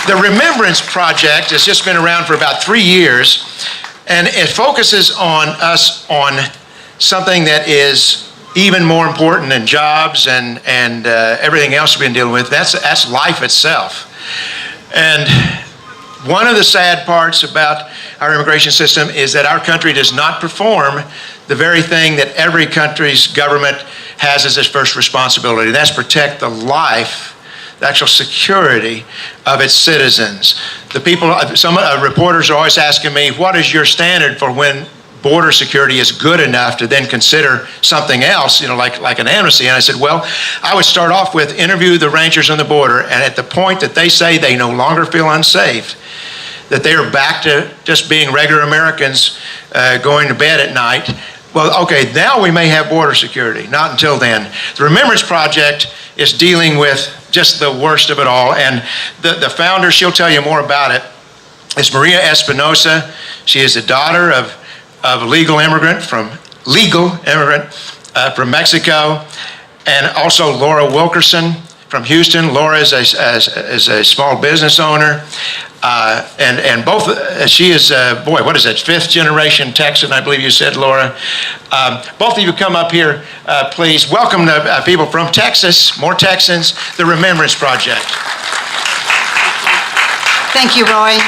The Remembrance Project has just been around for about 3 years, and it focuses on us on something that is even more important than jobs and everything else we've been dealing with. That's life itself. And one of the sad parts about our immigration system is that our country does not perform the very thing that every country's government has as its first responsibility. That's protect the life, the actual security of its citizens. The people, some reporters are always asking me, what is your standard for when border security is good enough to then consider something else, like an amnesty? And I said, well, I would start off with interview the rangers on the border, and at the point that they say they no longer feel unsafe, that they are back to just being regular Americans going to bed at night, well, okay, now we may have border security. Not until then. The Remembrance Project is dealing with just the worst of it all, and the founder, she'll tell you more about it, is Maria Espinoza. She is the daughter of a legal immigrant from Mexico, and also Laura Wilkerson from Houston. Laura is a small business owner, and both, she is, what is that, 5th generation Texan, I believe you said, Laura. Both of you come up here, please. Welcome to people from Texas, more Texans, the Remembrance Project. Thank you, Roy.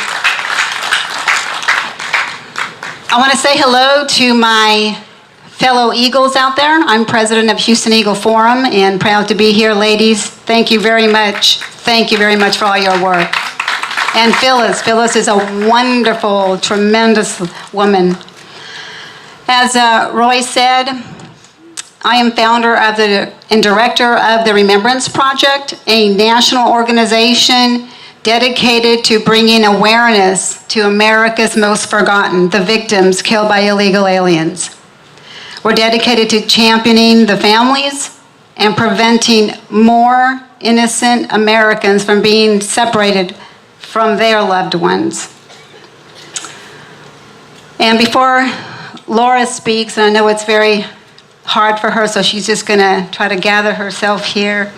I want to say hello to my fellow Eagles out there. I'm president of Houston Eagle Forum and proud to be here, ladies. Thank you very much. Thank you very much for all your work. And Phyllis. Phyllis is a wonderful, tremendous woman. As Roy said, I am founder of and director of the Remembrance Project, a national organization dedicated to bringing awareness to America's most forgotten, the victims killed by illegal aliens. We're dedicated to championing the families and preventing more innocent Americans from being separated from their loved ones. And before Laura speaks, and I know it's very hard for her, so she's just gonna try to gather herself here.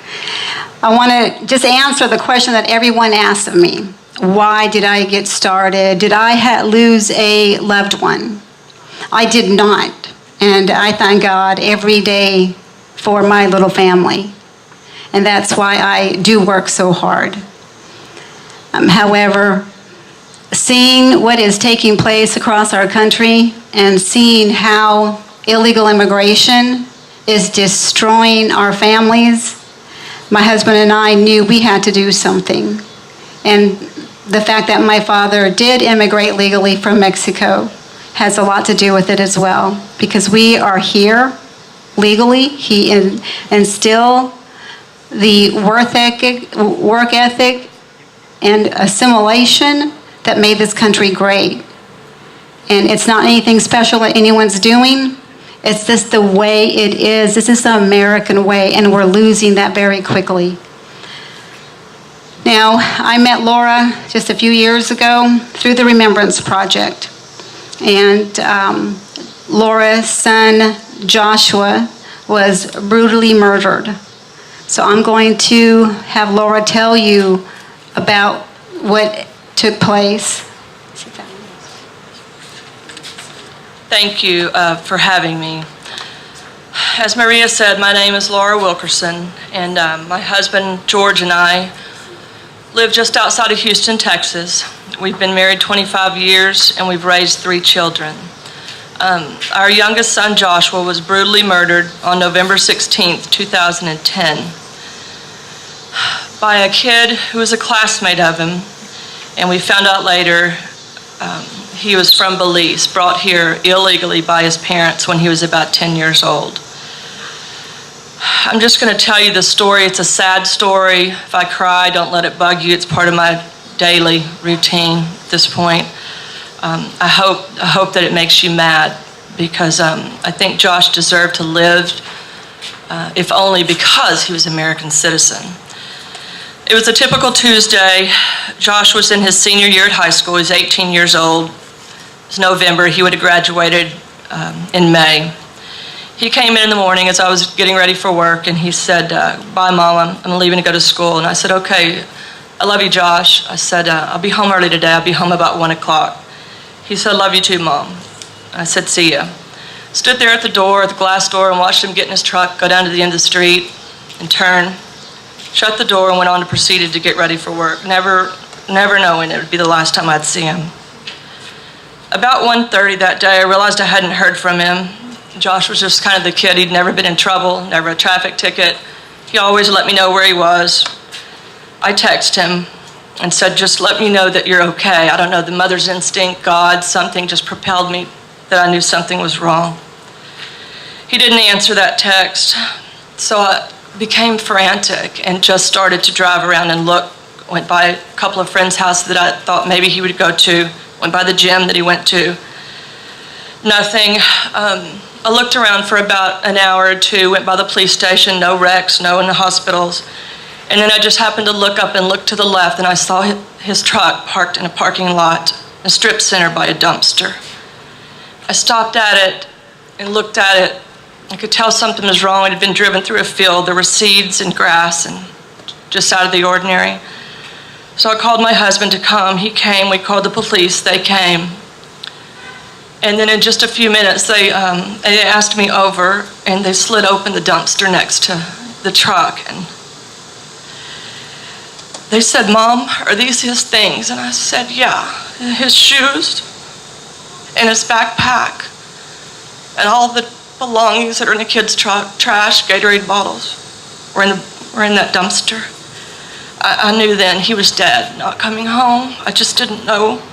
I wanna just answer the question that everyone asks of me. Why did I get started? Did I lose a loved one? I did not. And I thank God every day for my little family. And that's why I do work so hard. However, seeing what is taking place across our country and seeing how illegal immigration is destroying our families, my husband and I knew we had to do something. And the fact that my father did immigrate legally from Mexico has a lot to do with it as well, because we are here legally. He instilled the work ethic and assimilation that made this country great. And it's not anything special that anyone's doing. It's just the way it is. This is the American way, and we're losing that very quickly. Now, I met Laura just a few years ago through the Remembrance Project. And Laura's son, Joshua, was brutally murdered. So I'm going to have Laura tell you about what took place. Thank you for having me. As Maria said, my name is Laura Wilkerson, and my husband, George, and I live just outside of Houston, Texas. We've been married 25 years, and we've raised 3 children. Our youngest son, Joshua, was brutally murdered on November 16th, 2010 by a kid who was a classmate of him, and we found out later he was from Belize, brought here illegally by his parents when he was about 10 years old. I'm just going to tell you the story. It's a sad story. If I cry, don't let it bug you. It's part of my daily routine at this point. I hope that it makes you mad, because I think Josh deserved to live, if only because he was an American citizen. It was a typical Tuesday. Josh was in his senior year at high school. He was 18 years old. It was November. He would have graduated in May. He came in the morning as I was getting ready for work, and he said, "Bye, Mom, I'm leaving to go to school." And I said, "Okay, "I love you, Josh." I said, "I'll be home early today. I'll be home about 1 o'clock." He said, "Love you too, Mom." I said, "See ya." Stood there at the door, at the glass door, and watched him get in his truck, go down to the end of the street, and turn, shut the door, and went on to proceed to get ready for work, never knowing it would be the last time I'd see him. About 1:30 that day, I realized I hadn't heard from him. Josh was just kind of the kid. He'd never been in trouble, never a traffic ticket. He always let me know where he was. I texted him and said, "Just let me know that you're okay." I don't know, the mother's instinct, God, something just propelled me that I knew something was wrong. He didn't answer that text, so I became frantic and just started to drive around and look. Went by a couple of friends' houses that I thought maybe he would go to, went by the gym that he went to. Nothing. I looked around for about an hour or two, went by the police station, no wrecks, no in the hospitals. And then I just happened to look up and look to the left, and I saw his truck parked in a parking lot, a strip center by a dumpster. I stopped at it and looked at it. I could tell something was wrong. It had been driven through a field. There were seeds and grass and just out of the ordinary. So I called my husband to come. He came. We called the police. They came. And then in just a few minutes, they asked me over, and they slid open the dumpster next to the truck. And they said, "Mom, are these his things?" And I said, "Yeah, his shoes and his backpack and all the belongings that are in the kids' truck, trash, Gatorade bottles, were in that dumpster." I knew then he was dead, not coming home. I just didn't know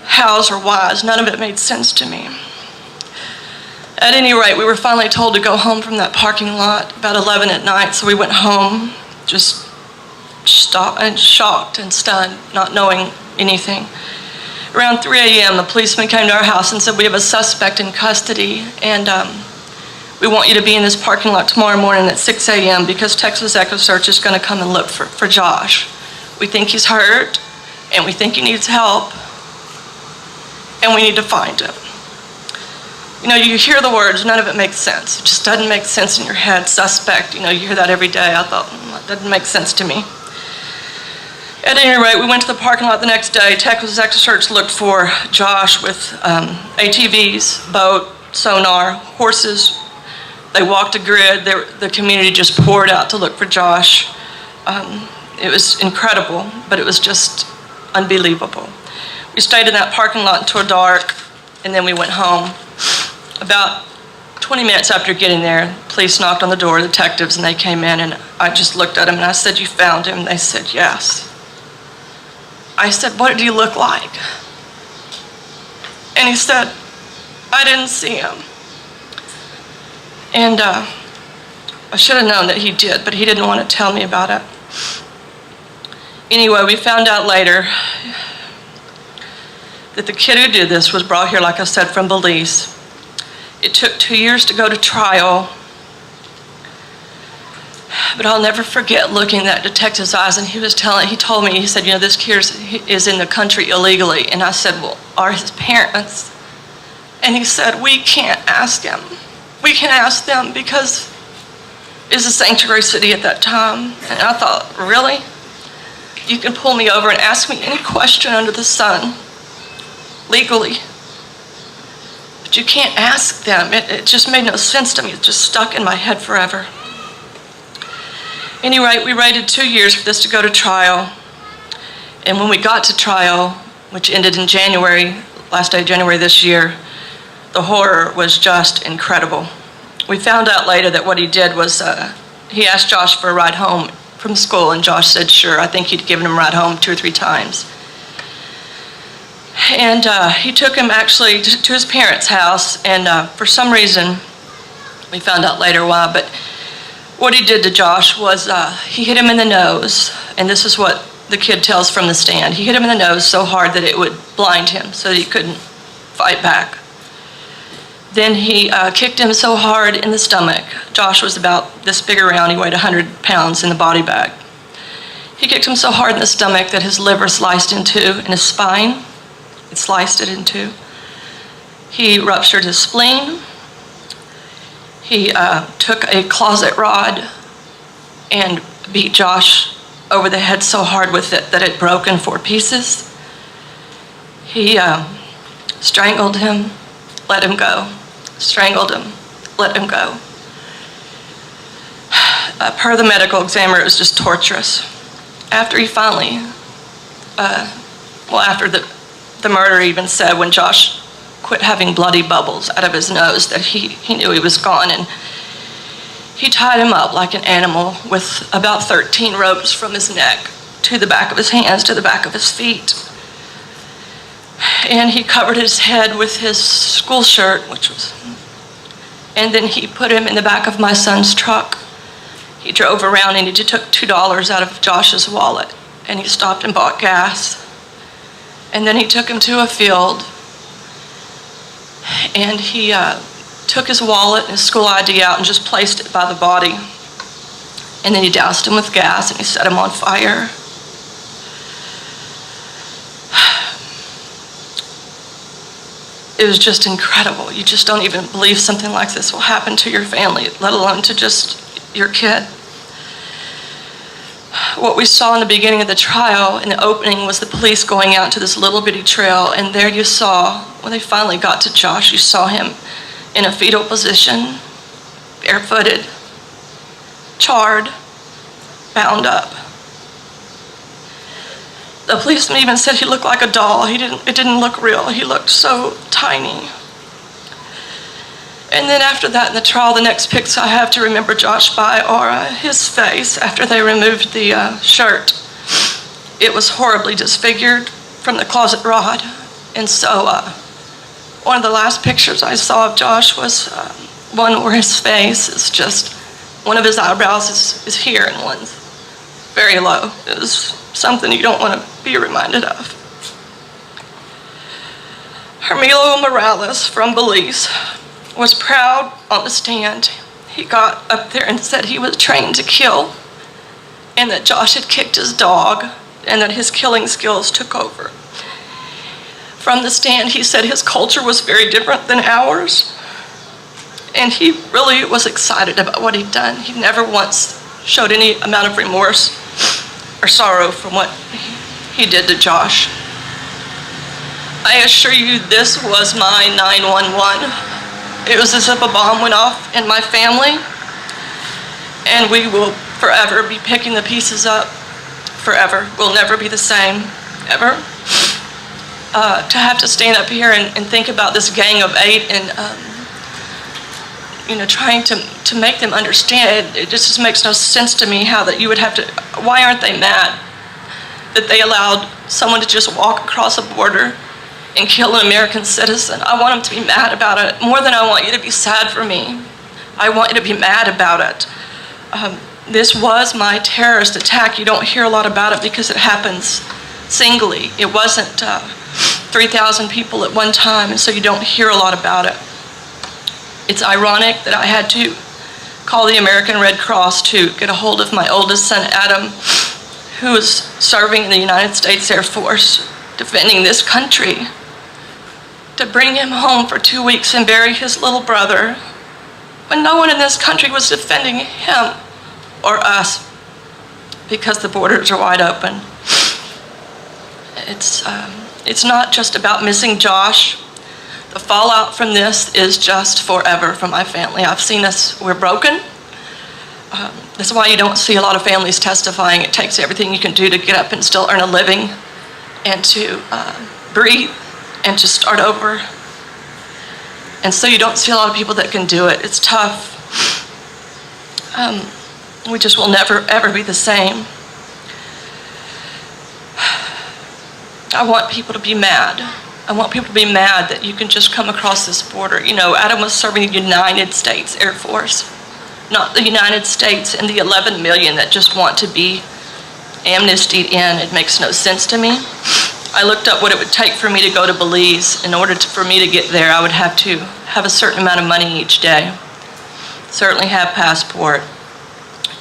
hows or whys. None of it made sense to me. At any rate, we were finally told to go home from that parking lot about 11 at night, so we went home, just shocked and stunned, not knowing anything. Around 3 a.m., the policeman came to our house and said, "We have a suspect in custody, and we want you to be in this parking lot tomorrow morning at 6 a.m. because Texas Echo Search is going to come and look for Josh. We think he's hurt, and we think he needs help, and we need to find him." You know, you hear the words, none of it makes sense. It just doesn't make sense in your head. Suspect, you know, you hear that every day. I thought, that doesn't make sense to me. At any rate, we went to the parking lot the next day. Texas Echo Search looked for Josh with ATVs, boat, sonar, horses. They walked a grid. The community just poured out to look for Josh. It was incredible, but it was just unbelievable. We stayed in that parking lot until dark, and then we went home. About 20 minutes after getting there, police knocked on the door, detectives, and they came in, and I just looked at them, and I said, "You found him?" They said, "Yes." I said, "What did he look like?" And he said, "I didn't see him." And I should have known that he did, but he didn't want to tell me about it. Anyway, we found out later that the kid who did this was brought here, like I said, from Belize. It took 2 years to go to trial, but I'll never forget looking in that detective's eyes, and he told me, he said, "You know, this kid is in the country illegally." And I said, "Well, are his parents?" And he said, "We can't ask him. We can ask them because it's a sanctuary city at that time." And I thought, really? You can pull me over and ask me any question under the sun, legally. But you can't ask them. It just made no sense to me. It just stuck in my head forever. Anyway, we waited 2 years for this to go to trial. And when we got to trial, which ended in January, last day of January this year, the horror was just incredible. We found out later that what he did was he asked Josh for a ride home from school, and Josh said sure. I think he'd given him a ride home 2 or 3 times. And he took him actually to his parents' house, and for some reason, we found out later why, but what he did to Josh was he hit him in the nose, and this is what the kid tells from the stand. He hit him in the nose so hard that it would blind him so that he couldn't fight back. Then he kicked him so hard in the stomach. Josh was about this big around. He weighed 100 pounds in the body bag. He kicked him so hard in the stomach that his liver sliced in two, and his spine, it sliced it in two. He ruptured his spleen. He took a closet rod and beat Josh over the head so hard with it that it broke in 4 pieces. He strangled him, let him go. Strangled him, let him go. Per the medical examiner, it was just torturous. After he finally, after the murder even said when Josh quit having bloody bubbles out of his nose that he knew he was gone, and he tied him up like an animal with about 13 ropes from his neck to the back of his hands, to the back of his feet. And he covered his head with his school shirt, and then he put him in the back of my son's truck. He drove around and he took $2 out of Josh's wallet and he stopped and bought gas. And then he took him to a field and he took his wallet and his school ID out and just placed it by the body. And then he doused him with gas and he set him on fire. It was just incredible. You just don't even believe something like this will happen to your family, let alone to just your kid. What we saw in the beginning of the trial, in the opening, was the police going out to this little bitty trail, and there you saw, when they finally got to Josh, you saw him in a fetal position, barefooted, charred, bound up. The policeman even said he looked like a doll. It didn't look real. He looked so tiny. And then after that in the trial, the next pics I have to remember Josh by are his face after they removed the shirt. It was horribly disfigured from the closet rod. And so one of the last pictures I saw of Josh was one where his face is just, one of his eyebrows is here and one's very low. It was something you don't want to be reminded of. Hermilo Morales from Belize was proud on the stand. He got up there and said he was trained to kill and that Josh had kicked his dog and that his killing skills took over. From the stand, he said his culture was very different than ours and he really was excited about what he'd done. He never once showed any amount of remorse or sorrow from what he did to Josh. I assure you this was my 911. It was as if a bomb went off in my family, and we will forever be picking the pieces up, forever. We'll never be the same, ever. To have to stand up here and think about this gang of 8 and trying to make them understand, it just makes no sense to me how that you would have to, why aren't they mad that they allowed someone to just walk across a border and kill an American citizen? I want them to be mad about it more than I want you to be sad for me. I want you to be mad about it. This was my terrorist attack. You don't hear a lot about it because it happens singly. It wasn't 3,000 people at one time, and so you don't hear a lot about it. It's ironic that I had to call the American Red Cross to get a hold of my oldest son, Adam, who is serving in the United States Air Force, defending this country, to bring him home for 2 weeks and bury his little brother when no one in this country was defending him or us because the borders are wide open. It's not just about missing Josh. The fallout from this is just forever for my family. I've seen us, we're broken. That's why you don't see a lot of families testifying. It takes everything you can do to get up and still earn a living and to breathe and to start over. And so you don't see a lot of people that can do it. It's tough. We just will never, ever be the same. I want people to be mad. I want people to be mad that you can just come across this border. You know, Adam was serving the United States Air Force, not the United States and the 11 million that just want to be amnestied in. It makes no sense to me. I looked up what it would take for me to go to Belize. In order for me to get there, I would have to have a certain amount of money each day, certainly have passport,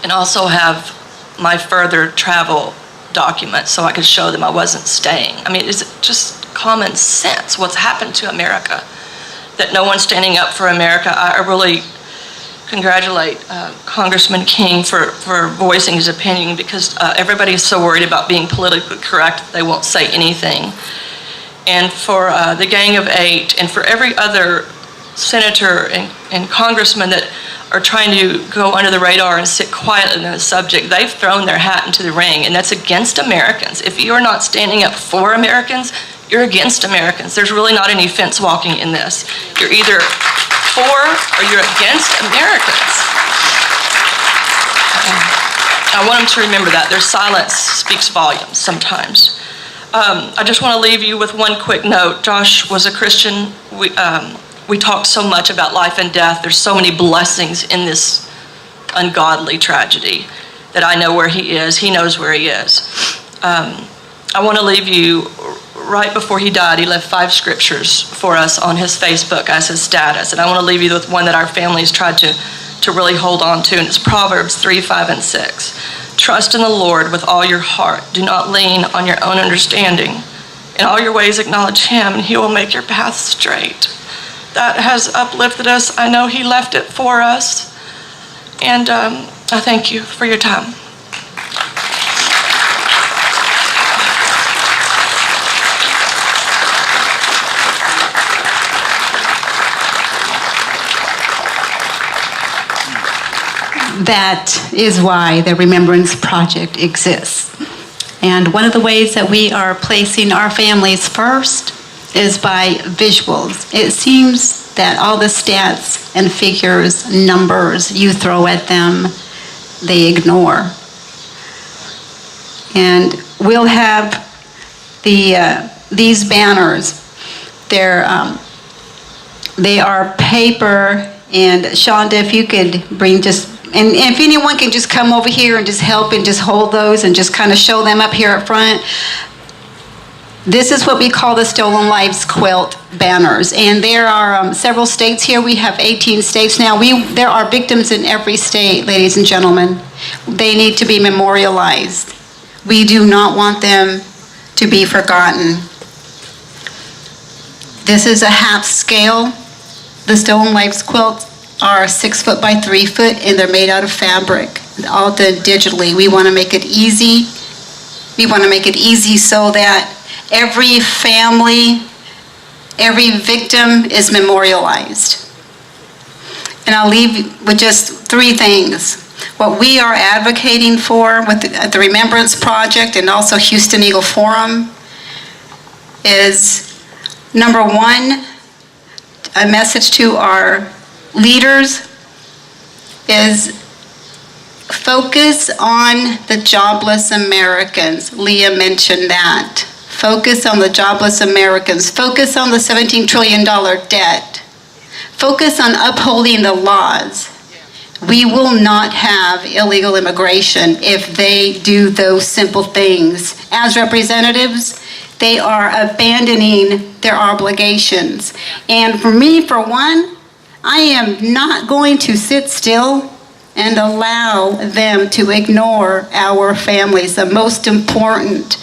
and also have my further travel documents so I could show them I wasn't staying. I mean, is it just common sense what's happened to America, that no one's standing up for America? I really congratulate Congressman King for voicing his opinion, because everybody is so worried about being politically correct they won't say anything. And for the Gang of Eight, and for every other senator and congressman that are trying to go under the radar and sit quietly on the subject, they've thrown their hat into the ring, and that's against Americans. If you are not standing up for Americans, you're against Americans. There's really not any fence walking in this. You're either for or you're against Americans. I want them to remember that. Their silence speaks volumes sometimes. I just want to leave you with one quick note. Josh was a Christian. We talked so much about life and death. There's so many blessings in this ungodly tragedy that I know where he is. He knows where he is. I want to leave you, right before he died, he left 5 scriptures for us on his Facebook as his status. And I want to leave you with one that our families tried to really hold on to, and it's Proverbs 3, 5, and 6. Trust in the Lord with all your heart. Do not lean on your own understanding. In all your ways acknowledge him, and he will make your path straight. That has uplifted us. I know he left it for us. And I thank you for your time. That is why the Remembrance Project exists. And one of the ways that we are placing our families first is by visuals. It seems that all the stats and figures, numbers you throw at them, they ignore. And we'll have these banners. They are paper, and Shonda, if you could bring and if anyone can just come over here and just help and just hold those and just kind of show them up here up front. This is what we call the Stolen Lives Quilt banners. And there are several states here. We have 18 states now. There are victims in every state, ladies and gentlemen. They need to be memorialized. We do not want them to be forgotten. This is a half scale. The Stolen Lives quilts are 6 foot by 3 foot, and they're made out of fabric, all done digitally. We want to make it easy. We want to make it easy so that every family, every victim is memorialized. And I'll leave with just 3 things. What we are advocating for with the Remembrance Project and also Houston Eagle Forum is, number 1, a message to our leaders is focus on the jobless Americans. Leah mentioned that. Focus on the jobless Americans. Focus on the $17 trillion debt. Focus on upholding the laws. We will not have illegal immigration if they do those simple things. As representatives, they are abandoning their obligations. And for me, for one, I am not going to sit still and allow them to ignore our families. The most important,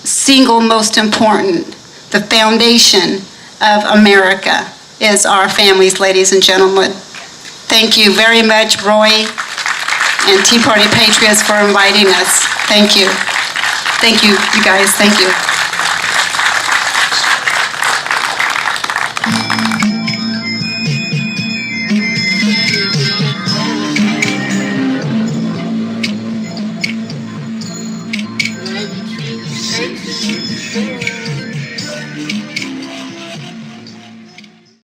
single most important, the foundation of America is our families, ladies and gentlemen. Thank you very much, Roy and Tea Party Patriots, for inviting us. Thank you. Thank you, you guys. Thank you.